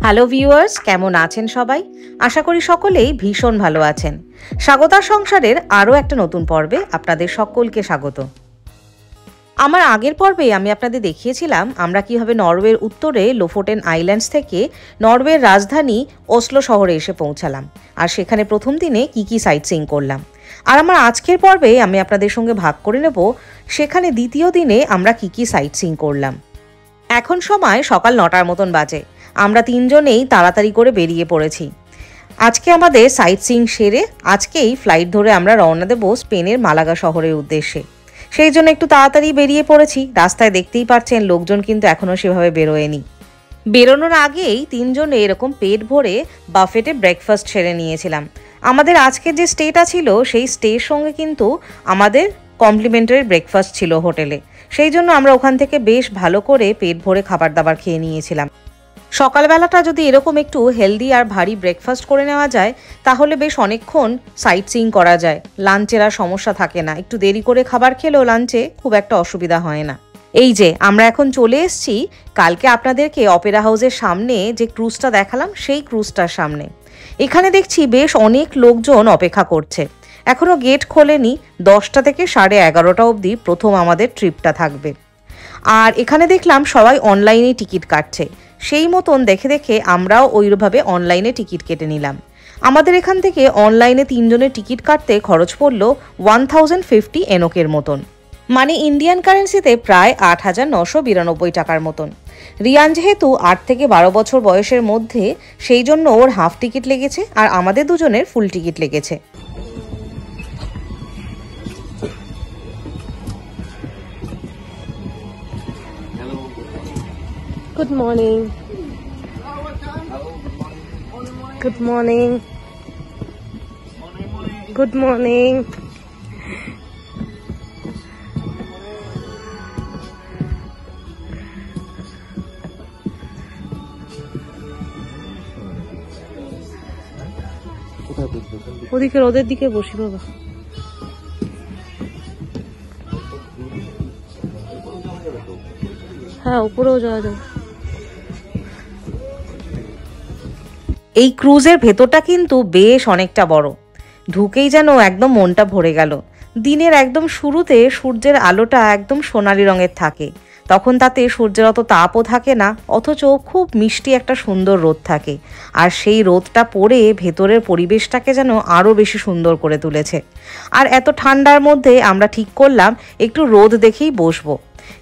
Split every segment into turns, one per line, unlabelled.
Hello viewers, কেমন আছেন সবাই? আশা করি সকলেই ভীষণ ভালো আছেন। স্বাগতার সংসারের আরও একটা নতুন পর্বে আপনাদের সকলকে স্বাগত। আমার আগের পর্বে আমি আপনাদের দেখিয়েছিলাম আমরা কিভাবে নরওয়ের উত্তরে লোফোটেন আইল্যান্ডস থেকে নরওয়ের রাজধানী ওসলো শহরে এসে পৌঁছালাম, আর সেখানে প্রথম দিনে কি কি সাইট সিইং করলাম। আর আমার আজকের পর্বে আমি আপনাদের সঙ্গে ভাগ করে নেব সেখানে দ্বিতীয় দিনে আমরা কি কি সাইট সিইং করলাম। এখন সময় সকাল 9টার মতন বাজে। আমরা তিনজনেই তাড়াতাড়ি করে বেরিয়ে পড়েছি। আজকে আমাদের সাইট সিইং সেরে আজকেই ফ্লাইট ধরে আমরা রওনা দেব স্পেনের মালাগা শহরের উদ্দেশ্যে। সেই জন্য একটু তাড়াতাড়ি বেরিয়ে পড়েছি। রাস্তায় দেখতেই পাচ্ছেন লোকজন কিন্তু এখনও সেভাবে বেরোয়নি। বেরোনোর আগেই তিনজনে এরকম পেট ভরে বাফেটে ব্রেকফাস্ট সেরে নিয়েছিলাম। আমাদের আজকের যে স্টেটা ছিল সেই স্টের সঙ্গে কিন্তু আমাদের কমপ্লিমেন্টারি ব্রেকফাস্ট ছিল হোটেলে। সেই জন্য আমরা ওখান থেকে বেশ ভালো করে পেট ভরে খাবার দাবার খেয়ে নিয়েছিলাম। সকালবেলাটা যদি এরকম একটু হেলদি আর ভারী ব্রেকফাস্ট করে নেওয়া যায় তাহলে বেশ অনেকক্ষণ সাইট সিইং করা যায়। লাঞ্চের আর সমস্যা থাকে না, একটু দেরি করে খাবার খেলেও লাঞ্চে খুব একটা অসুবিধা হয় না। এই যে আমরা এখন চলে এসেছি কালকে আপনাদেরকে অপেরা হাউসের সামনে যে ক্রুজটা দেখালাম সেই ক্রুজটার সামনে। এখানে দেখছি বেশ অনেক লোকজন অপেক্ষা করছে। এখনও গেট খোলেনি। 10টা থেকে 11:30 অবধি প্রথম আমাদের ট্রিপটা থাকবে। আর এখানে দেখলাম সবাই অনলাইনে টিকিট কাটছে। সেই মতন দেখে দেখে আমরাও ওইভাবে অনলাইনে টিকিট কেটে নিলাম। আমাদের এখান থেকে অনলাইনে তিনজনের টিকিট কাটতে খরচ পড়ল 1050 এনকের মতন, মানে ইন্ডিয়ান কারেন্সিতে প্রায় 8992 টাকার মতন। রিয়ান যেহেতু 8 থেকে 12 বছর বয়সের মধ্যে, সেই জন্য ওর হাফ টিকিট লেগেছে আর আমাদের দুজনের ফুল টিকিট লেগেছে।
Good morning. Good morning. Good morning. ওদিকে রোদের দিকে বসি বাবা। হ্যাঁ, উপরেও যাওয়া যায়।
এই ক্রুজের ভেতরটা কিন্তু বেশ অনেকটা বড়। ঢুকেই যেন একদম মনটা ভরে গেল। দিনের একদম শুরুতে সূর্যের আলোটা একদম সোনালি রঙের থাকে, তখন তাতে সূর্যের অত তাপও থাকে না, অথচ খুব মিষ্টি একটা সুন্দর রোদ থাকে। আর সেই রোদটা পড়ে ভেতরের পরিবেশটাকে যেন আরও বেশি সুন্দর করে তুলেছে। আর এত ঠান্ডার মধ্যে আমরা ঠিক করলাম একটু রোদ দেখেই বসবো।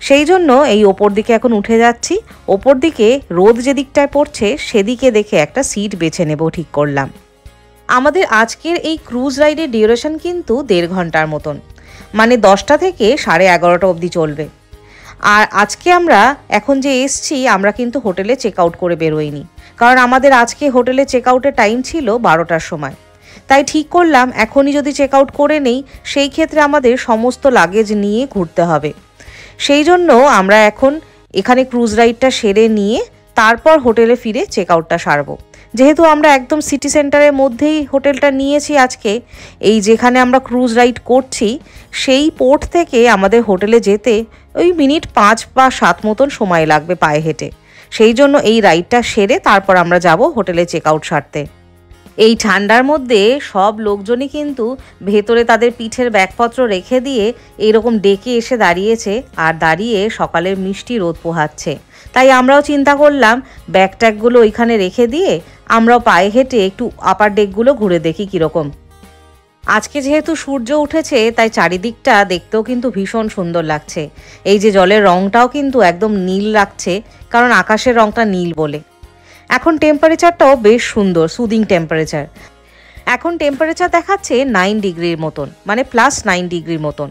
সেই জন্য এই ওপর দিকে এখন উঠে যাচ্ছি। ওপর দিকে রোদ যে দিকটায় পড়ছে সেদিকে দেখে একটা সিট বেছে নেব ঠিক করলাম। আমাদের আজকের এই ক্রুজ রাইডের ডিউরেশন কিন্তু 1.5 ঘন্টার মতন, মানে 10টা থেকে 11:30 অবধি চলবে। আর আজকে আমরা এখন যে এসছি আমরা কিন্তু হোটেলে চেক আউট করে বেরোইনি, কারণ আমাদের আজকে হোটেলে চেক আউটের টাইম ছিল 12টার সময়। তাই ঠিক করলাম এখনই যদি চেক আউট করে নেই সেই ক্ষেত্রে আমাদের সমস্ত লাগেজ নিয়ে ঘুরতে হবে। সেই জন্য আমরা এখন এখানে ক্রুজ রাইডটা সেরে নিয়ে তারপর হোটেলে ফিরে চেক আউটটা সারবো। যেহেতু আমরা একদম সিটি সেন্টারের মধ্যেই হোটেলটা নিয়েছি আজকে, এই যেখানে আমরা ক্রুজ রাইড করছি সেই পোর্ট থেকে আমাদের হোটেলে যেতে ওই মিনিট 5 বা 7 মতন সময় লাগবে পায়ে হেঁটে। সেই জন্য এই রাইডটা সেরে তারপর আমরা যাব হোটেলে চেক আউট সারতে। এই ঠান্ডার মধ্যে সব লোকজনই কিন্তু ভেতরে তাদের পিঠের ব্যাগপত্র রেখে দিয়ে এইরকম ডেকে এসে দাঁড়িয়েছে আর দাঁড়িয়ে সকালের মিষ্টি রোদ পোহাচ্ছে। তাই আমরাও চিন্তা করলাম ব্যাগ ট্যাগগুলো ওইখানে রেখে দিয়ে আমরাও পায়ে হেঁটে একটু আপার ডেকগুলো ঘুরে দেখি কীরকম। আজকে যেহেতু সূর্য উঠেছে তাই চারিদিকটা দেখতেও কিন্তু ভীষণ সুন্দর লাগছে। এই যে জলের রঙটাও কিন্তু একদম নীল লাগছে, কারণ আকাশের রঙটা নীল বলে। এখন টেম্পারেচারটাও বেশ সুন্দর, সুদিং টেম্পারেচার। এখন টেম্পারেচার দেখাচ্ছে 9 ডিগ্রির মতন, মানে +9 ডিগ্রির মতন।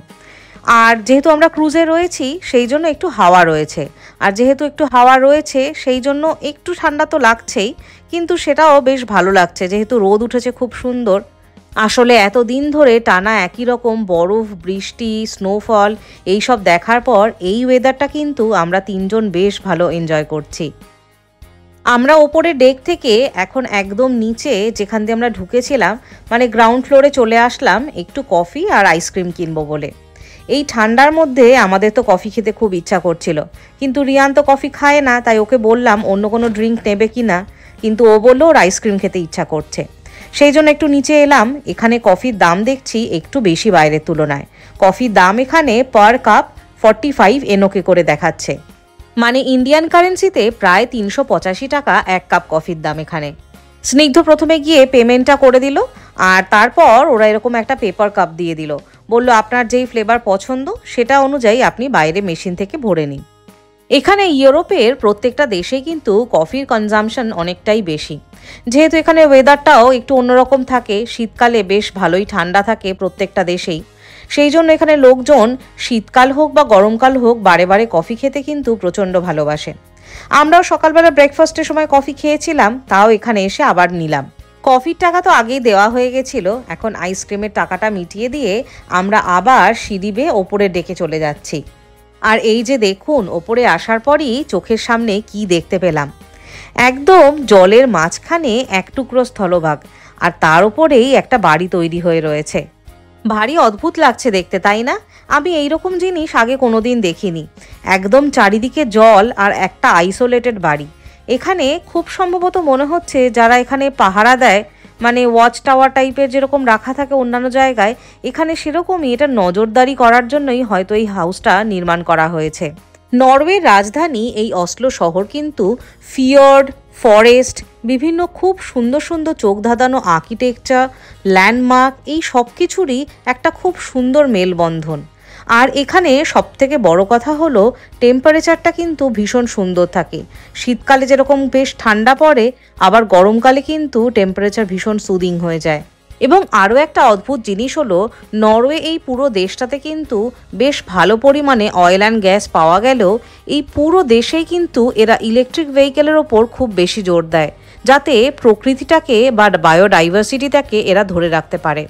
আর যেহেতু আমরা ক্রুজে রয়েছি সেই জন্য একটু হাওয়া রয়েছে, আর যেহেতু একটু হাওয়া রয়েছে সেই জন্য একটু ঠান্ডা তো লাগছেই, কিন্তু সেটাও বেশ ভালো লাগছে যেহেতু রোদ উঠেছে খুব সুন্দর। আসলে এতদিন ধরে টানা একই রকম বরফ, বৃষ্টি, স্নোফল এইসব দেখার পর এই ওয়েদারটা কিন্তু আমরা তিনজন বেশ ভালো এনজয় করছি। আমরা ওপরে ডেক থেকে এখন একদম নিচে যেখান দিয়ে আমরা ঢুকেছিলাম মানে গ্রাউন্ড ফ্লোরে চলে আসলাম একটু কফি আর আইসক্রিম কিনবো বলে। এই ঠান্ডার মধ্যে আমাদের তো কফি খেতে খুব ইচ্ছা করছিল, কিন্তু রিয়ান তো কফি খায় না, তাই ওকে বললাম অন্য কোনো ড্রিঙ্ক নেবে কি না। কিন্তু ও বললো ওর আইসক্রিম খেতে ইচ্ছা করছে। সেই জন্য একটু নিচে এলাম। এখানে কফির দাম দেখছি একটু বেশি বাইরের তুলনায়। কফির দাম এখানে পার কাপ 45 NOK করে দেখাচ্ছে, মানে ইন্ডিয়ান কারেন্সিতে প্রায় 385 টাকা এক কাপ কফির দাম এখানে। স্নিগ্ধ প্রথমে গিয়ে পেমেন্টটা করে দিল, আর তারপর ওরা এরকম একটা পেপার কাপ দিয়ে দিল, বলল আপনার যেই ফ্লেভার পছন্দ সেটা অনুযায়ী আপনি বাইরে মেশিন থেকে ভরে নিন। এখানে ইউরোপের প্রত্যেকটা দেশে কিন্তু কফির কনজামশন অনেকটাই বেশি, যেহেতু এখানে ওয়েদারটাও একটু অন্যরকম থাকে, শীতকালে বেশ ভালোই ঠান্ডা থাকে প্রত্যেকটা দেশেই। সেই জন্য এখানে লোকজন শীতকাল হোক বা গরমকাল হোক বারে বারে কফি খেতে কিন্তু প্রচণ্ড ভালোবাসে। আমরাও সকালবেলা ব্রেকফাস্টের সময় কফি খেয়েছিলাম, তাও এখানে এসে আবার নিলাম। কফির টাকা তো আগেই দেওয়া হয়ে গেছিল, এখন আইসক্রিমের টাকাটা মিটিয়ে দিয়ে আমরা আবার সিঁড়ি বেয়ে ওপরে ডেকে চলে যাচ্ছি। আর এই যে দেখুন, ওপরে আসার পরই চোখের সামনে কি দেখতে পেলাম, একদম জলের মাঝখানে এক টুকরো স্থলভাগ, আর তার উপরেই একটা বাড়ি তৈরি হয়ে রয়েছে। ভারী অদ্ভুত লাগছে দেখতে, তাই না? আমি এইরকম জিনিস আগে কোনোদিন দেখিনি। একদম চারিদিকে জল আর একটা আইসোলেটেড বাড়ি। এখানে খুব সম্ভবত মনে হচ্ছে যারা এখানে পাহারা দেয়, মানে ওয়াচ টাওয়ার টাইপের যেরকম রাখা থাকে অন্যান্য জায়গায়, এখানে সেরকমই এটা নজরদারি করার জন্যই হয়তো এই হাউসটা নির্মাণ করা হয়েছে। নরওয়ের রাজধানী এই অসলো শহর কিন্তু ফিয়র্ড, ফরেস্ট, বিভিন্ন খুব সুন্দর সুন্দর চোখ ধাঁধানো আর্কিটেকচার, ল্যান্ডমার্ক, এই সব কিছুরই একটা খুব সুন্দর মেলবন্ধন। আর এখানে সবথেকে বড় কথা হলো টেম্পারেচারটা কিন্তু ভীষণ সুন্দর থাকে। শীতকালে যেরকম বেশ ঠান্ডা পড়ে, আবার গরমকালে কিন্তু টেম্পারেচার ভীষণ সুদিং হয়ে যায়। এবং আরও একটা অদ্ভুত জিনিস হলো, নরওয়ে এই পুরো দেশটাতে কিন্তু বেশ ভালো পরিমাণে অয়েল অ্যান্ড গ্যাস পাওয়া গেলেও এই পুরো দেশেই কিন্তু এরা ইলেকট্রিক ভেহিকেলের ওপর খুব বেশি জোর দেয়, যাতে প্রকৃতিটাকে বা বায়োডাইভার্সিটিটাকে এরা ধরে রাখতে পারে।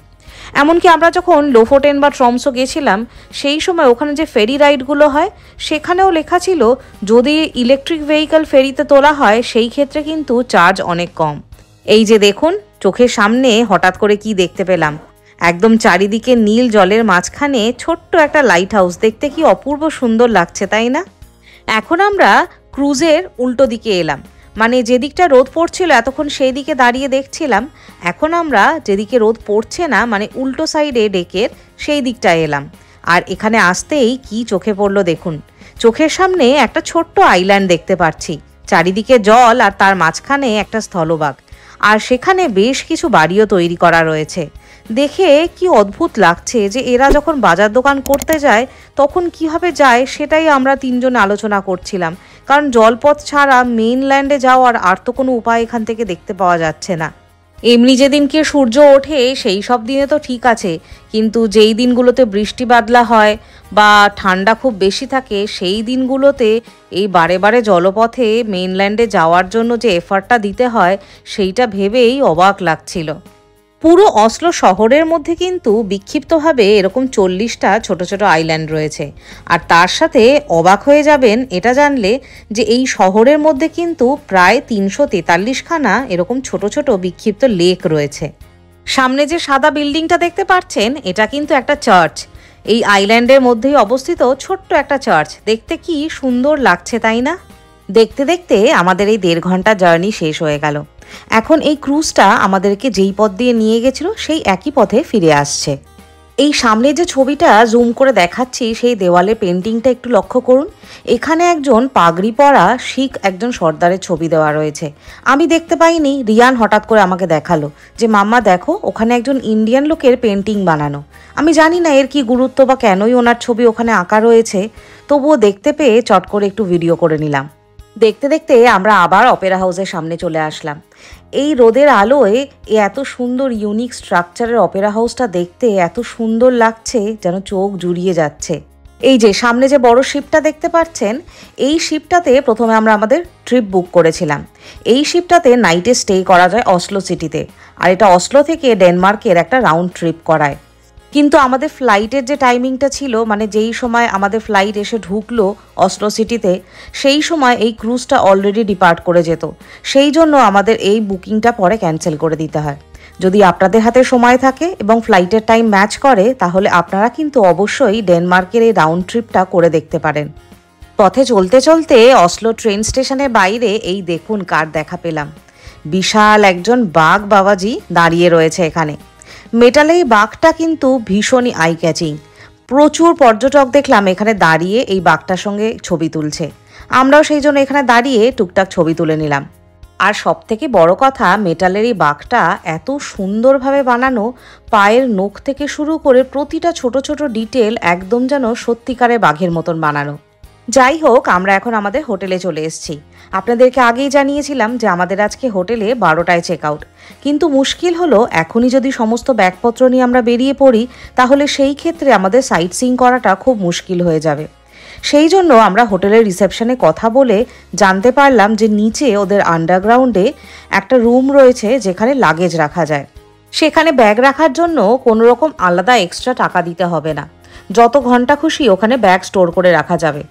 এমনকি আমরা যখন লোফোটেন বা ট্রমসো গেছিলাম, সেই সময় ওখানে যে ফেরি রাইডগুলো হয় সেখানেও লেখা ছিল যদি ইলেকট্রিক ভেহিকেল ফেরিতে তোলা হয় সেই ক্ষেত্রে কিন্তু চার্জ অনেক কম। এই যে দেখুন, চোখের সামনে হঠাৎ করে কি দেখতে পেলাম, একদম চারিদিকে নীল জলের মাঝখানে ছোট্ট একটা লাইট হাউস। দেখতে কি অপূর্ব সুন্দর লাগছে, তাই না? এখন আমরা ক্রুজের উল্টো দিকে এলাম, মানে যেদিকটা রোদ পড়ছিল এতক্ষণ সেই দিকে দাঁড়িয়ে দেখছিলাম, এখন আমরা যেদিকে রোদ পড়ছে না মানে উল্টো সাইডে ডেকের সেই দিকটায় এলাম। আর এখানে আসতেই কি চোখে পড়লো দেখুন, চোখের সামনে একটা ছোট্ট আইল্যান্ড দেখতে পাচ্ছি, চারিদিকে জল আর তার মাঝখানে একটা স্থলভাগ, আর সেখানে বেশ কিছু বাড়িও তৈরি করা রয়েছে। দেখে কি অদ্ভুত লাগছে যে এরা যখন বাজার দোকান করতে যায় তখন কিভাবে যায় সেটাই আমরা তিনজন আলোচনা করছিলাম, কারণ জলপথ ছাড়া মেইনল্যান্ডে যাওয়ার আর তো কোনো উপায় এখান থেকে দেখতে পাওয়া যাচ্ছে না। এমনি যেদিনকে সূর্য ওঠে সেই সব দিনে তো ঠিক আছে, কিন্তু যেই দিনগুলোতে বৃষ্টি বাদলা হয় বা ঠান্ডা খুব বেশি থাকে সেই দিনগুলোতে এই বারে বারে জলপথে মেইনল্যান্ডে যাওয়ার জন্য যে এফার্টটা দিতে হয় সেইটা ভেবেই অবাক লাগছিল। পুরো অসলো শহরের মধ্যে কিন্তু বিক্ষিপ্তভাবে এরকম 40টা ছোট ছোট আইল্যান্ড রয়েছে, আর তার সাথে অবাক হয়ে যাবেন এটা জানলে যে এই শহরের মধ্যে কিন্তু প্রায় 343খানা এরকম ছোট ছোট বিক্ষিপ্ত লেক রয়েছে। সামনে যে সাদা বিল্ডিংটা দেখতে পাচ্ছেন এটা কিন্তু একটা চার্চ। এই আইল্যান্ডের মধ্যেই অবস্থিত ছোট্ট একটা চার্চ, দেখতে কি সুন্দর লাগছে, তাই না? দেখতে দেখতে আমাদের এই 1.5 ঘন্টা জার্নি শেষ হয়ে গেল। এখন এই ক্রুজটা আমাদেরকে যেই পথ দিয়ে নিয়ে গেছিল সেই একই পথে ফিরে আসছে। এই সামনে যে ছবিটা জুম করে দেখাচ্ছি সেই দেওয়ালে পেন্টিংটা একটু লক্ষ্য করুন। এখানে একজন পাগড়ি পরা শিখ একজন সর্দারের ছবি দেওয়া রয়েছে। আমি দেখতে পাইনি, রিয়ান হঠাৎ করে আমাকে দেখালো যে মাম্মা দেখো ওখানে একজন ইন্ডিয়ান লোকের পেন্টিং বানানো। আমি জানি না এর কি গুরুত্ব বা কেনই ওনার ছবি ওখানে আঁকা রয়েছে, তবুও দেখতে পেয়ে চট করে একটু ভিডিও করে নিলাম। দেখতে দেখতে আমরা আবার অপেরা হাউসের সামনে চলে আসলাম। এই রোদের আলোয় এত সুন্দর ইউনিক স্ট্রাকচারের অপেরা হাউসটা দেখতে এত সুন্দর লাগছে যেন চোখ জুড়িয়ে যাচ্ছে। এই যে সামনে যে বড় শিপটা দেখতে পাচ্ছেন, এই শিপটাতে প্রথমে আমরা আমাদের ট্রিপ বুক করেছিলাম। এই শিপটাতে নাইটে স্টে করা যায় অসলো সিটিতে, আর এটা অসলো থেকে ডেনমার্কের একটা রাউন্ড ট্রিপ করায়। কিন্তু আমাদের ফ্লাইটের যে টাইমিংটা ছিল, মানে যেই সময় আমাদের ফ্লাইট এসে ঢুকলো অসলো সিটিতে, সেই সময় এই ক্রুজটা অলরেডি ডিপার্ট করে যেত। সেই জন্য আমাদের এই বুকিংটা পরে ক্যান্সেল করে দিতে হয়। যদি আপনাদের হাতে সময় থাকে এবং ফ্লাইটের টাইম ম্যাচ করে তাহলে আপনারা কিন্তু অবশ্যই ডেনমার্কের এই রাউন্ড ট্রিপটা করে দেখতে পারেন। পথে চলতে চলতে অসলো ট্রেন স্টেশনের বাইরে এই দেখুন কার দেখা পেলাম। বিশাল একজন বাঘ বাবাজি দাঁড়িয়ে রয়েছে এখানে। মেটালে এই বাঘটা কিন্তু ভীষণই আই ক্যাচিং। প্রচুর পর্যটক দেখলাম এখানে দাঁড়িয়ে এই বাঘটার সঙ্গে ছবি তুলছে। আমরাও সেই জন্য এখানে দাঁড়িয়ে টুকটাক ছবি তুলে নিলাম। আর সব থেকে বড় কথা, মেটালের এই বাঘটা এত সুন্দরভাবে বানানো, পায়ের নখ থেকে শুরু করে প্রতিটা ছোট ছোট ডিটেল একদম যেন সত্যিকারের বাঘের মতন বানানো। যাই হোক, আমরা এখন আমাদের হোটেলে চলে এসেছি। আপনাদেরকে আগেই জানিয়েছিলাম যে আমাদের আজকে হোটেলে 12টায় চেক আউট, কিন্তু মুশকিল হলো এখনই যদি সমস্ত ব্যাগপত্র নিয়ে আমরা বেরিয়ে পড়ি তাহলে সেই ক্ষেত্রে আমাদের সাইট সিইং করাটা খুব মুশকিল হয়ে যাবে। সেই জন্য আমরা হোটেলের রিসেপশনে কথা বলে জানতে পারলাম যে নিচে ওদের আন্ডারগ্রাউন্ডে একটা রুম রয়েছে যেখানে লাগেজ রাখা যায়। সেখানে ব্যাগ রাখার জন্য কোনো রকম আলাদা এক্সট্রা টাকা দিতে হবে না, যত ঘন্টা খুশি ওখানে ব্যাগ স্টোর করে রাখা যাবে।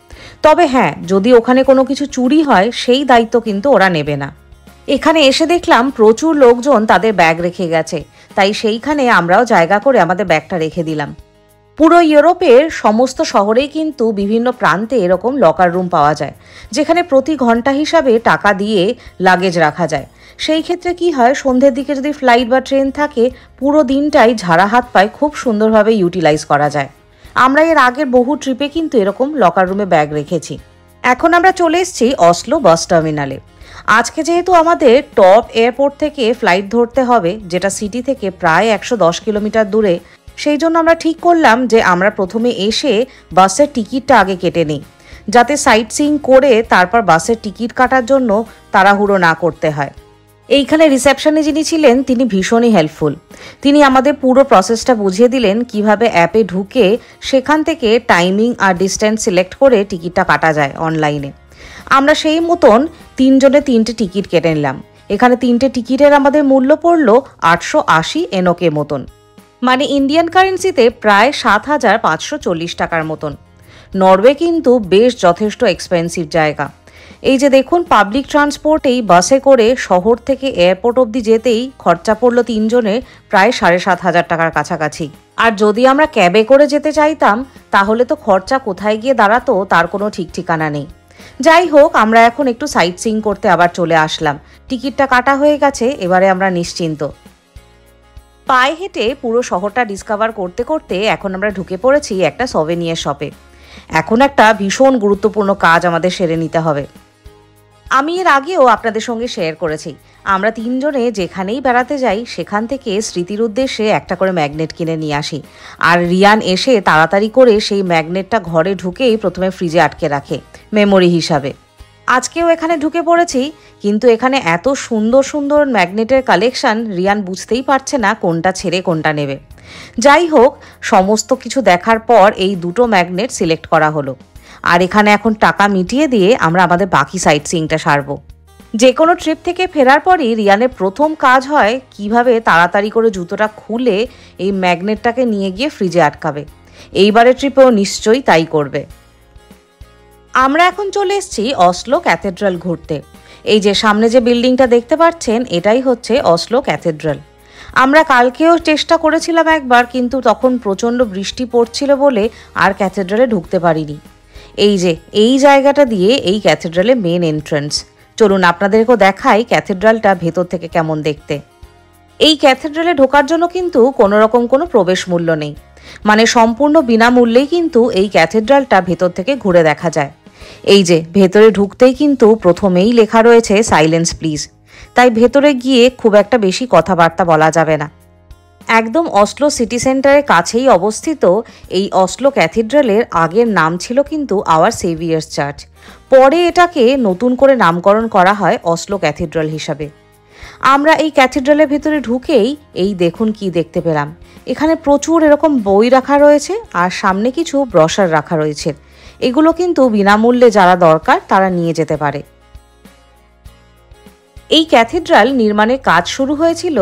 তবে হ্যাঁ, যদি ওখানে কোনো কিছু চুরি হয় সেই দায়িত্ব কিন্তু ওরা নেবে না। এখানে এসে দেখলাম প্রচুর লোকজন তাদের ব্যাগ রেখে গেছে, তাই সেইখানে আমরাও জায়গা করে আমাদের ব্যাগটা রেখে দিলাম। পুরো ইউরোপের সমস্ত শহরেই কিন্তু বিভিন্ন প্রান্তে এরকম লকার রুম পাওয়া যায়, যেখানে প্রতি ঘন্টা হিসাবে টাকা দিয়ে লাগেজ রাখা যায়। সেই ক্ষেত্রে কি হয়, সন্ধ্যের দিকে যদি ফ্লাইট বা ট্রেন থাকে, পুরো দিনটাই ঝাড়া হাত পায়ে খুব সুন্দরভাবে ইউটিলাইজ করা যায়। আমরা এর আগের বহু ট্রিপে কিন্তু এরকম লকার রুমে ব্যাগ রেখেছি। এখন আমরা চলে এসেছি অসলো বাস টার্মিনালে। আজকে যেহেতু আমাদের টপ এয়ারপোর্ট থেকে ফ্লাইট ধরতে হবে, যেটা সিটি থেকে প্রায় 110 কিলোমিটার দূরে, সেই জন্য আমরা ঠিক করলাম যে আমরা প্রথমে এসে বাসের টিকিটটা আগে কেটে নিই, যাতে সাইট সিইং করে তারপর বাসের টিকিট কাটার জন্য তাড়াহুড়ো না করতে হয়। এইখানে রিসেপশনে যিনি ছিলেন তিনি ভীষণই হেল্পফুল। তিনি আমাদের পুরো প্রসেসটা বুঝিয়ে দিলেন কিভাবে অ্যাপে ঢুকে সেখান থেকে টাইমিং আর ডিস্টেন্স সিলেক্ট করে টিকিটটা কাটা যায় অনলাইনে। আমরা সেই মতন 3 জনে 3টে টিকিট কেটে নিলাম। এখানে 3টে টিকিটের আমাদের মূল্য পড়লো 880 এনওকে মতন, মানে ইন্ডিয়ান কারেন্সিতে প্রায় 7,540 টাকার মতন। নরওয়ে কিন্তু বেশ যথেষ্ট এক্সপেন্সিভ জায়গা। এই যে দেখুন, পাবলিক ট্রান্সপোর্টেই বাসে করে শহর থেকে এয়ারপোর্ট অবধি যেতেই খরচা পড়লো 3 জনের প্রায় 7,500 টাকার কাছাকাছি। আর যদি আমরা ক্যাবে করে যেতে চাইতাম তাহলে তো খরচা কোথায় গিয়ে দাঁড়াতো তার কোনো ঠিক ঠিকানা নেই। যাই হোক, আমরা এখন একটু সাইট সিইং করতে আবার চলে আসলাম। টিকিটটা কাটা হয়ে গেছে, এবারে আমরা নিশ্চিন্ত। পায়ে হেঁটে পুরো শহরটা ডিসকভার করতে করতে এখন আমরা ঢুকে পড়েছি একটা সভেনিয়ার শপে। এখন একটা ভীষণ গুরুত্বপূর্ণ কাজ আমাদের সেরে নিতে হবে। আমি এর আগেও আপনাদের সঙ্গে শেয়ার করেছি, আমরা 3 জনে যেখানেই বেড়াতে যাই সেখান থেকে স্মৃতির উদ্দেশ্যে একটা করে ম্যাগনেট কিনে নিয়ে আসি। আর রিয়ান এসে তাড়াতাড়ি করে সেই ম্যাগনেটটা ঘরে ঢুকেই প্রথমে ফ্রিজে আটকে রাখে মেমোরি হিসাবে। আজকেও এখানে ঢুকে পড়েছি, কিন্তু এখানে এত সুন্দর সুন্দর ম্যাগনেটের কালেকশন, রিয়ান বুঝতেই পারছে না কোনটা ছেড়ে কোনটা নেবে। যাই হোক, সমস্ত কিছু দেখার পর এই 2টো ম্যাগনেট সিলেক্ট করা হলো। আর এখানে এখন টাকা মিটিয়ে দিয়ে আমরা আমাদের বাকি সাইট সিইংটা সারবো। যে কোনো ট্রিপ থেকে ফেরার পরই রিয়ানের প্রথম কাজ হয় কিভাবে তাড়াতাড়ি করে জুতোটা খুলে এই ম্যাগনেটটাকে নিয়ে গিয়ে ফ্রিজে আটকাবে। এইবারের ট্রিপেও নিশ্চয়ই তাই করবে। আমরা এখন চলে এসেছি অসলো ক্যাথেড্রাল ঘুরতে। এই যে সামনে যে বিল্ডিংটা দেখতে পাচ্ছেন, এটাই হচ্ছে অসলো ক্যাথেড্রাল। আমরা কালকেও চেষ্টা করেছিলাম একবার, কিন্তু তখন প্রচণ্ড বৃষ্টি পড়ছিল বলে আর ক্যাথেড্রালে ঢুকতে পারিনি। এই যে এই জায়গাটা দিয়ে এই ক্যাথেড্রালের মেন এন্ট্রান্স। চলুন আপনাদেরকেও দেখাই ক্যাথেড্রালটা ভেতর থেকে কেমন দেখতে। এই ক্যাথেড্রালে ঢোকার জন্য কিন্তু কোনো রকম কোনো প্রবেশ মূল্য নেই, মানে সম্পূর্ণ বিনামূল্যেই কিন্তু এই ক্যাথেড্রালটা ভেতর থেকে ঘুরে দেখা যায়। এই যে ভেতরে ঢুকতেই কিন্তু প্রথমেই লেখা রয়েছে সাইলেন্স প্লিজ, তাই ভেতরে গিয়ে খুব একটা বেশি কথাবার্তা বলা যাবে না। একদম অসলো সিটি সেন্টারের কাছেই অবস্থিত এই অসলো ক্যাথেড্রালের আগের নাম ছিল কিন্তু আওয়ার সেভিয়ার্স চার্চ। পরে এটাকে নতুন করে নামকরণ করা হয় অসলো ক্যাথেড্রাল হিসাবে। আমরা এই ক্যাথেড্রালের ভেতরে ঢুকেই এই দেখুন কি দেখতে পেলাম। এখানে প্রচুর এরকম বই রাখা রয়েছে আর সামনে কিছু ব্রশার রাখা রয়েছে। এগুলো কিন্তু বিনামূল্যে যারা দরকার তারা নিয়ে যেতে পারে। এই ক্যাথেড্রাল নির্মাণের কাজ শুরু হয়েছিল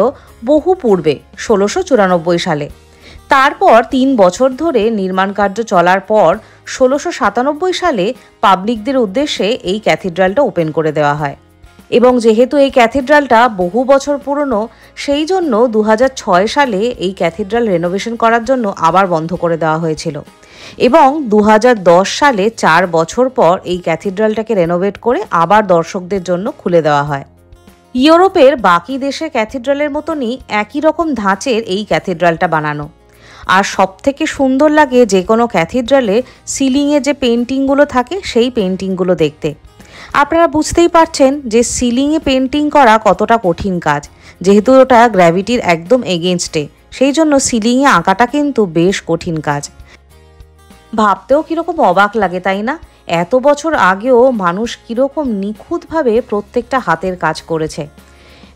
বহু পূর্বে 1694 সালে। তারপর 3 বছর ধরে নির্মাণ কার্য চলার পর 1697 সালে পাবলিকদের উদ্দেশ্যে এই ক্যাথেড্রালটা ওপেন করে দেওয়া হয়। এবং যেহেতু এই ক্যাথেড্রালটা বহু বছর পুরনো, সেই জন্য 2006 সালে এই ক্যাথেড্রাল রেনোভেশন করার জন্য আবার বন্ধ করে দেওয়া হয়েছিল। এবং 2010 সালে 4 বছর পর এই ক্যাথেড্রালটাকে রেনোভেট করে আবার দর্শকদের জন্য খুলে দেওয়া হয়। ইউরোপের বাকি দেশের ক্যাথিড্রালের মতনই একই রকম ধাঁচের এই ক্যাথিড্রালটা বানানো। আর সবথেকে সুন্দর লাগে যে কোনো ক্যাথিড্রালে সিলিংয়ে যে পেন্টিংগুলো থাকে সেই পেন্টিংগুলো দেখতে। আপনারা বুঝতেই পারছেন যে সিলিংয়ে পেন্টিং করা কতটা কঠিন কাজ, যেহেতু ওটা গ্র্যাভিটির একদম এগেনস্টে, সেই জন্য সিলিংয়ে আঁকাটা কিন্তু বেশ কঠিন কাজ। ভাবতেও কীরকম অবাক লাগে, তাই না? এত বছর আগেও মানুষ কীরকম নিখুঁতভাবে প্রত্যেকটা হাতের কাজ করেছে।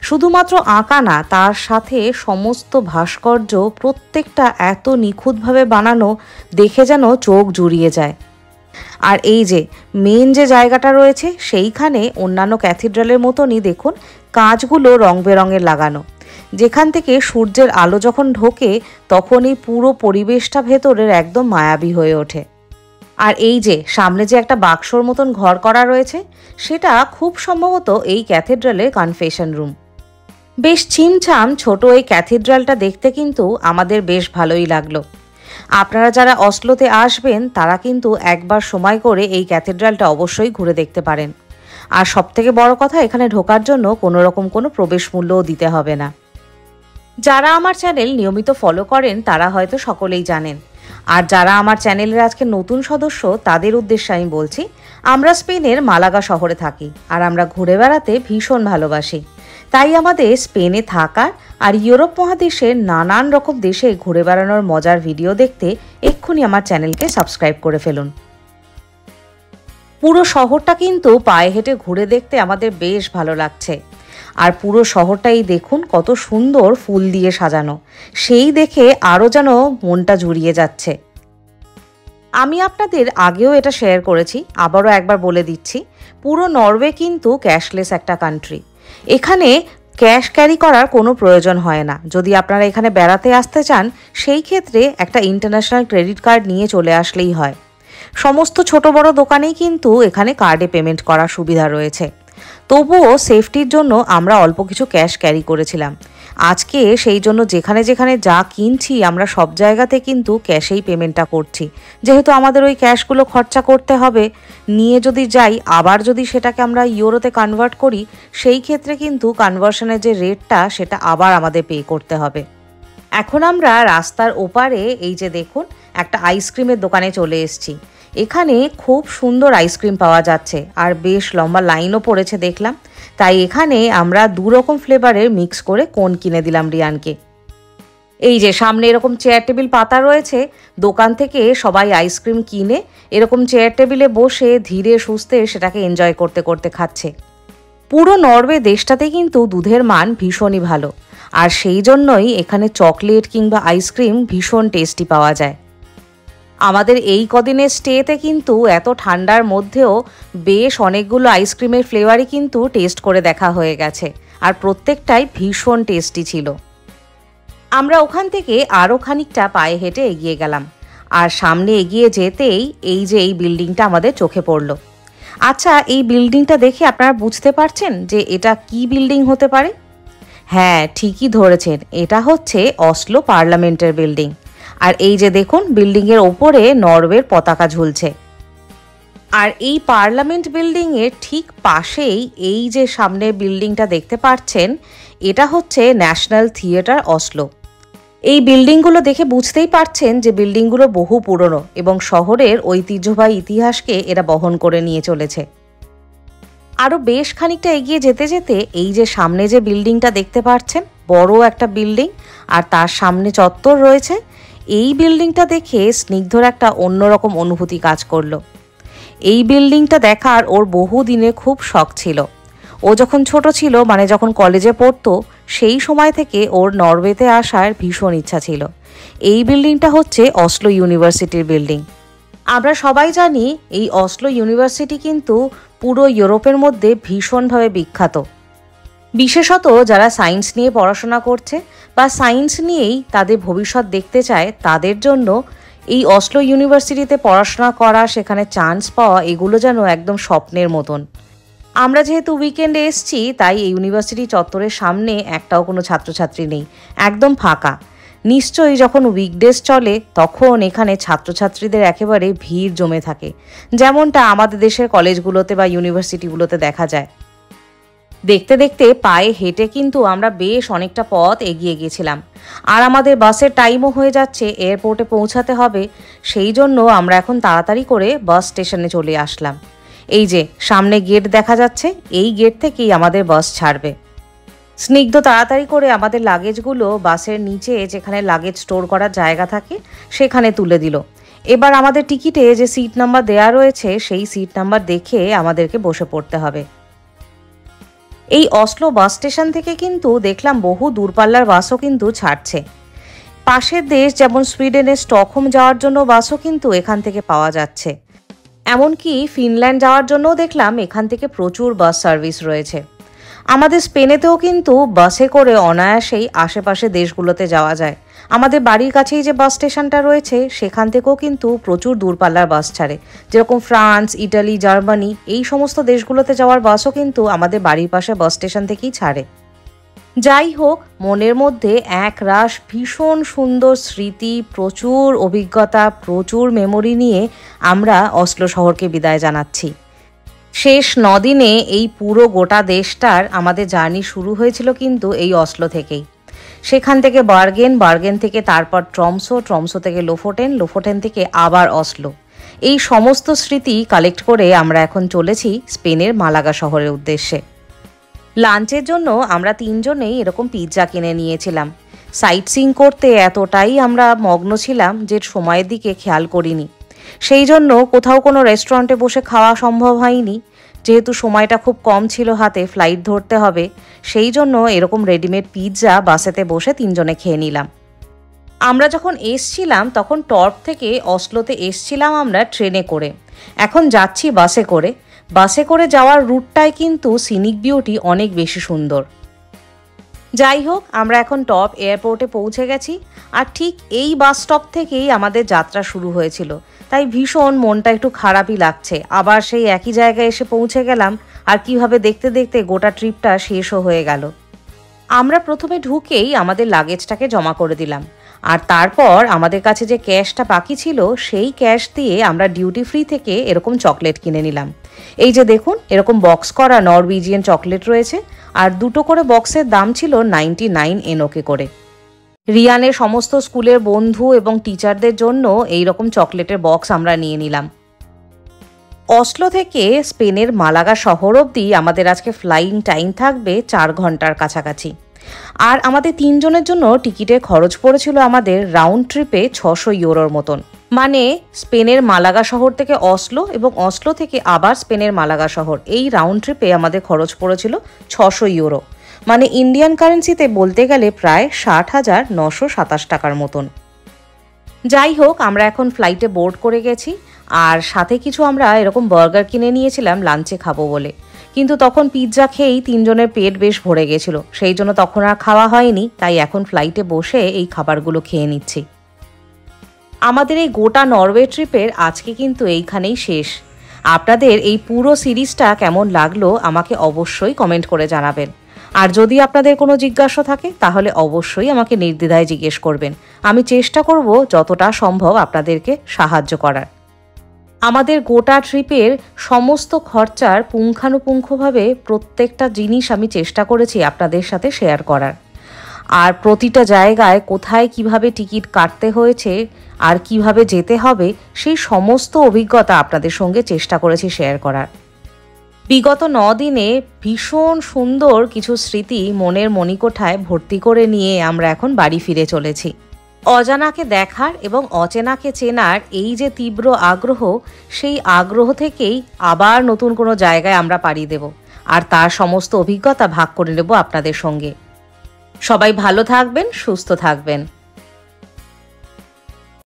শুধুমাত্র আঁকা না, তার সাথে সমস্ত ভাস্কর্য প্রত্যেকটা এত নিখুঁতভাবে বানানো, দেখে যেন চোখ জুড়িয়ে যায়। আর এই যে মেন যে জায়গাটা রয়েছে, সেইখানে অন্যান্য ক্যাথিড্রালের মতনই দেখুন কাঁচগুলো রং বেরঙের লাগানো, যেখান থেকে সূর্যের আলো যখন ঢোকে তখনই পুরো পরিবেশটা ভেতরের একদম মায়াবী হয়ে ওঠে। আর এই যে সামনে যে একটা বাক্সর মতন ঘর করা রয়েছে, সেটা খুব সম্ভবত এই ক্যাথিড্রালের কনফেশন রুম। বেশ ছিমছাম ছোট এই ক্যাথিড্রালটা দেখতে কিন্তু আমাদের বেশ ভালোই লাগলো। আপনারা যারা অসলোতে আসবেন তারা কিন্তু একবার সময় করে এই ক্যাথিড্রালটা অবশ্যই ঘুরে দেখতে পারেন। আর সবথেকে বড় কথা, এখানে ঢোকার জন্য কোনো রকম কোনো প্রবেশ মূল্যও দিতে হবে না। যারা আমার চ্যানেল নিয়মিত ফলো করেন তারা হয়তো সকলেই জানেন, আর যারা আমার চ্যানেলের আজকে নতুন সদস্য তাদের উদ্দেশ্যে আমি বলছি, আমরা স্পেনের মালাগা শহরে থাকি আর আমরা ঘুরে বেড়াতে ভীষণ ভালোবাসি। তাই আমাদের স্পেনে থাকার আর ইউরোপ মহাদেশের নানান রকম দেশে ঘুরে বেড়ানোর মজার ভিডিও দেখতে এক্ষুনি আমার চ্যানেলকে সাবস্ক্রাইব করে ফেলুন। পুরো শহরটা কিন্তু পায়ে হেঁটে ঘুরে দেখতে আমাদের বেশ ভালো লাগছে। আর পুরো শহরটাই দেখুন কত সুন্দর ফুল দিয়ে সাজানো, সেই দেখে আরও যেন মনটা জুড়িয়ে যাচ্ছে। আমি আপনাদের আগেও এটা শেয়ার করেছি, আবারও একবার বলে দিচ্ছি, পুরো নরওয়ে কিন্তু ক্যাশলেস একটা কান্ট্রি। এখানে ক্যাশ ক্যারি করার কোনো প্রয়োজন হয় না। যদি আপনারা এখানে বেড়াতে আসতে চান, সেই ক্ষেত্রে একটা ইন্টারন্যাশনাল ক্রেডিট কার্ড নিয়ে চলে আসলেই হয়। সমস্ত ছোট বড় দোকানেই কিন্তু এখানে কার্ডে পেমেন্ট করার সুবিধা রয়েছে। তবুও সেফটির জন্য আমরা অল্প কিছু ক্যাশ ক্যারি করেছিলাম। আজকে সেই জন্য যেখানে যেখানে যা কিনছি আমরা সব জায়গাতে কিন্তু ক্যাশেই পেমেন্টটা করছি, যেহেতু আমাদের ওই ক্যাশগুলো খরচা করতে হবে। নিয়ে যদি যাই, আবার যদি সেটাকে আমরা ইউরোতে কনভার্ট করি, সেই ক্ষেত্রে কিন্তু কনভার্সনের যে রেটটা সেটা আবার আমাদের পে করতে হবে। এখন আমরা রাস্তার ওপারে এই যে দেখুন একটা আইসক্রিমের দোকানে চলে এসেছি। এখানে খুব সুন্দর আইসক্রিম পাওয়া যাচ্ছে আর বেশ লম্বা লাইনও পড়েছে দেখলাম। তাই এখানে আমরা 2 রকম ফ্লেভারের মিক্স করে কোন কিনে দিলাম রিয়ানকে। এই যে সামনে এরকম চেয়ার টেবিল পাতা রয়েছে, দোকান থেকে সবাই আইসক্রিম কিনে এরকম চেয়ার টেবিলে বসে ধীরে সুস্থে সেটাকে এনজয় করতে করতে খাচ্ছে। পুরো নরওয়ে দেশটাতে কিন্তু দুধের মান ভীষণই ভালো, আর সেই জন্যই এখানে চকলেট কিংবা আইসক্রিম ভীষণ টেস্টি পাওয়া যায়। আমাদের এই কদিনের স্টেতে কিন্তু এত ঠান্ডার মধ্যেও বেশ অনেকগুলো আইসক্রিমের ফ্লেভারই কিন্তু টেস্ট করে দেখা হয়ে গেছে, আর প্রত্যেকটাই ভীষণ টেস্টি ছিল। আমরা ওখান থেকে আরও খানিকটা পায়ে হেঁটে এগিয়ে গেলাম, আর সামনে এগিয়ে যেতেই এই যে এই বিল্ডিংটা আমাদের চোখে পড়ল। আচ্ছা, এই বিল্ডিংটা দেখে আপনারা বুঝতে পারছেন যে এটা কি বিল্ডিং হতে পারে? হ্যাঁ, ঠিকই ধরেছেন, এটা হচ্ছে অসলো পার্লামেন্টের বিল্ডিং। আর এই যে দেখুন বিল্ডিংয়ের ওপরে নরওয়ের পতাকা ঝুলছে। আর এই পার্লামেন্ট বিল্ডিংয়ের ঠিক পাশেই এই যে সামনে বিল্ডিংটা দেখতে পাচ্ছেন, এটা হচ্ছে ন্যাশনাল থিয়েটার অসলো। এই বিল্ডিংগুলো দেখে বুঝতেই পারছেন যে বিল্ডিংগুলো বহু পুরনো এবং শহরের ঐতিহ্যবাহী ইতিহাসকে এরা বহন করে নিয়ে চলেছে। আরও বেশ খানিকটা এগিয়ে যেতে যেতে এই যে সামনে যে বিল্ডিংটা দেখতে পাচ্ছেন, বড় একটা বিল্ডিং, আর তার সামনে চত্বর রয়েছে। এই বিল্ডিংটা দেখে স্নিগ্ধর একটা অন্যরকম অনুভূতি কাজ করলো। এই বিল্ডিংটা দেখার ওর বহু দিনে খুব শখ ছিল। ও যখন ছোট ছিল, মানে যখন কলেজে পড়তো, সেই সময় থেকে ওর নরওয়েতে আসার ভীষণ ইচ্ছা ছিল। এই বিল্ডিংটা হচ্ছে অসলো ইউনিভার্সিটির বিল্ডিং। আমরা সবাই জানি এই অসলো ইউনিভার্সিটি কিন্তু পুরো ইউরোপের মধ্যে ভীষণভাবে বিখ্যাত। বিশেষত যারা সায়েন্স নিয়ে পড়াশোনা করছে বা সায়েন্স নিয়েই তাদের ভবিষ্যৎ দেখতে চায়, তাদের জন্য এই অসলো ইউনিভার্সিটিতে পড়াশোনা করা, সেখানে চান্স পাওয়া, এগুলো যেন একদম স্বপ্নের মতন। আমরা যেহেতু উইকেন্ডে এসছি, তাই এই ইউনিভার্সিটি চত্বরের সামনে একটাও কোনো ছাত্রছাত্রী নেই, একদম ফাঁকা। নিশ্চয়ই যখন উইকডেজ চলে তখন এখানে ছাত্রছাত্রীদের একেবারে ভিড় জমে থাকে, যেমনটা আমাদের দেশের কলেজগুলোতে বা ইউনিভার্সিটিগুলোতে দেখা যায়। দেখতে দেখতে পায়ে হেঁটে কিন্তু আমরা বেশ অনেকটা পথ এগিয়ে গেছিলাম। আর আমাদের বাসের টাইমও হয়ে যাচ্ছে, এয়ারপোর্টে পৌঁছাতে হবে। সেই জন্য আমরা এখন তাড়াতাড়ি করে বাস স্টেশনে চলে আসলাম। এই যে সামনে গেট দেখা যাচ্ছে, এই গেট থেকেই আমাদের বাস ছাড়বে। স্নিগ্ধ তাড়াতাড়ি করে আমাদের লাগেজগুলো বাসের নিচে যেখানে লাগেজ স্টোর করার জায়গা থাকে সেখানে তুলে দিল। এবার আমাদের টিকিটে যে সিট নাম্বার দেয়া রয়েছে সেই সিট নাম্বার দেখে আমাদেরকে বসে পড়তে হবে। এই অসলো বাস স্টেশন থেকে কিন্তু দেখলাম বহু দূরপাল্লার বাসও কিন্তু ছাড়ছে। পাশের দেশ যেমন সুইডেনের স্টকহোম যাওয়ার জন্য বাসও কিন্তু এখান থেকে পাওয়া যাচ্ছে। এমনকি ফিনল্যান্ড যাওয়ার জন্যও দেখলাম এখান থেকে প্রচুর বাস সার্ভিস রয়েছে। আমাদের স্পেনেতেও কিন্তু বাসে করে অনায়াসেই আশেপাশে দেশগুলোতে যাওয়া যায়। আমাদের বাড়ির কাছেই যে বাস স্টেশনটা রয়েছে সেখান থেকেও কিন্তু প্রচুর দূরপাল্লার বাস ছাড়ে, যেরকম ফ্রান্স, ইটালি, জার্মানি এই সমস্ত দেশগুলোতে যাওয়ার বাসও কিন্তু আমাদের বাড়ির পাশে বাস স্টেশন থেকেই ছাড়ে। যাই হোক, মনের মধ্যে এক রাশ ভীষণ সুন্দর স্মৃতি, প্রচুর অভিজ্ঞতা, প্রচুর মেমোরি নিয়ে আমরা অসলো শহরকে বিদায় জানাচ্ছি। শেষ 9 দিনে এই পুরো গোটা দেশটার আমাদের জার্নি শুরু হয়েছিল কিন্তু এই অসলো থেকেই। সেখান থেকে বার্গেন থেকে তারপর ট্রমসো থেকে লোফোটেন থেকে আবার অসলো। এই সমস্ত স্মৃতি কালেক্ট করে আমরা এখন চলেছি স্পেনের মালাগা শহরের উদ্দেশ্যে। লাঞ্চের জন্য আমরা 3 জনেই এরকম পিৎজা কিনে নিয়েছিলাম। সাইট সিইং করতে এতটাই আমরা মগ্ন ছিলাম যে সময়ের দিকে খেয়াল করিনি। সেই জন্য কোথাও কোনো রেস্টুরেন্টে বসে খাওয়া সম্ভব হয়নি, যেহেতু সময়টা খুব কম ছিল হাতে, ফ্লাইট ধরতে হবে। সেই জন্য এরকম রেডিমেড পিৎজা বাসেতে বসে 3 জনে খেয়ে নিলাম। আমরা যখন এসছিলাম তখন টর্প থেকে অসলোতে এসছিলাম আমরা ট্রেনে করে, এখন যাচ্ছি বাসে করে যাওয়ার রুটটাই কিন্তু সিনিক বিউটি অনেক বেশি সুন্দর। যাই হোক, আমরা এখন টপ এয়ারপোর্টে পৌঁছে গেছি। আর ঠিক এই বাস স্টপ থেকেই আমাদের যাত্রা শুরু হয়েছিল, তাই ভীষণ মনটা একটু খারাপই লাগছে। আবার সেই একই জায়গায় এসে পৌঁছে গেলাম, আর কিভাবে দেখতে দেখতে গোটা ট্রিপটা শেষও হয়ে গেল। আমরা প্রথমে ঢুকেই আমাদের লাগেজটাকে জমা করে দিলাম, আর তারপর আমাদের কাছে যে ক্যাশটা বাকি ছিল সেই ক্যাশ দিয়ে আমরা ডিউটি ফ্রি থেকে এরকম চকলেট কিনে নিলাম। এই যে দেখুন, এরকম বক্স করা নরওয়েজিয়ান চকলেট রয়েছে, আর 2টো করে বক্সের দাম ছিল 99 এনওকে করে। রিয়ানের সমস্ত স্কুলের বন্ধু এবং টিচারদের জন্য এই রকম চকলেটের বক্স আমরা নিয়ে নিলাম। অসলো থেকে স্পেনের মালাগা শহর অবধি আমাদের আজকে ফ্লাইং টাইম থাকবে 4 ঘন্টার কাছাকাছি। আর আমাদের 3 জনের জন্য টিকিটের খরচ পড়েছিল আমাদের রাউন্ড ট্রিপে 600 ইউরোর মতন। মানে স্পেনের মালাগা শহর থেকে অসলো এবং অসলো থেকে আবার স্পেনের মালাগা শহর, এই রাউন্ড ট্রিপে আমাদের খরচ পড়েছিল 600 ইউরো, মানে ইন্ডিয়ান কারেন্সিতে বলতে গেলে প্রায় 60,927 টাকার মতন। যাই হোক, আমরা এখন ফ্লাইটে বোর্ড করে গেছি, আর সাথে কিছু আমরা এরকম বার্গার কিনে নিয়েছিলাম লাঞ্চে খাবো বলে। কিন্তু তখন পিৎজা খেয়েই 3 জনের পেট বেশ ভরে গেছিল, সেই জন্য তখন আর খাওয়া হয়নি। তাই এখন ফ্লাইটে বসে এই খাবারগুলো খেয়ে নিচ্ছি। আমাদের এই গোটা নরওয়ে ট্রিপের আজকে কিন্তু এইখানেই শেষ। আপনাদের এই পুরো সিরিজটা কেমন লাগলো আমাকে অবশ্যই কমেন্ট করে জানাবেন। আর যদি আপনাদের কোনো জিজ্ঞাসা থাকে তাহলে অবশ্যই আমাকে নির্দ্বিধায় জিজ্ঞেস করবেন। আমি চেষ্টা করব যতটা সম্ভব আপনাদেরকে সাহায্য করার। আমাদের গোটা ট্রিপের সমস্ত খরচার পুঙ্খানুপুঙ্খভাবে প্রত্যেকটা জিনিস আমি চেষ্টা করেছি আপনাদের সাথে শেয়ার করার। আর প্রতিটা জায়গায় কোথায় কিভাবে টিকিট কাটতে হয়েছে আর কিভাবে যেতে হবে সেই সমস্ত অভিজ্ঞতা আপনাদের সঙ্গে চেষ্টা করেছি শেয়ার করার। বিগত 9 দিনে ভীষণ সুন্দর কিছু স্মৃতি মনের মণিকোঠায় ভর্তি করে নিয়ে আমরা এখন বাড়ি ফিরে চলেছি। অজানাকে দেখার এবং অচেনাকে চেনার এই যে তীব্র আগ্রহ, সেই আগ্রহ থেকেই আবার নতুন কোনো জায়গায় আমরা পাড়ি দেব, আর তার সমস্ত অভিজ্ঞতা ভাগ করে নেব আপনাদের সঙ্গে। সবাই ভালো থাকবেন, সুস্থ থাকবেন।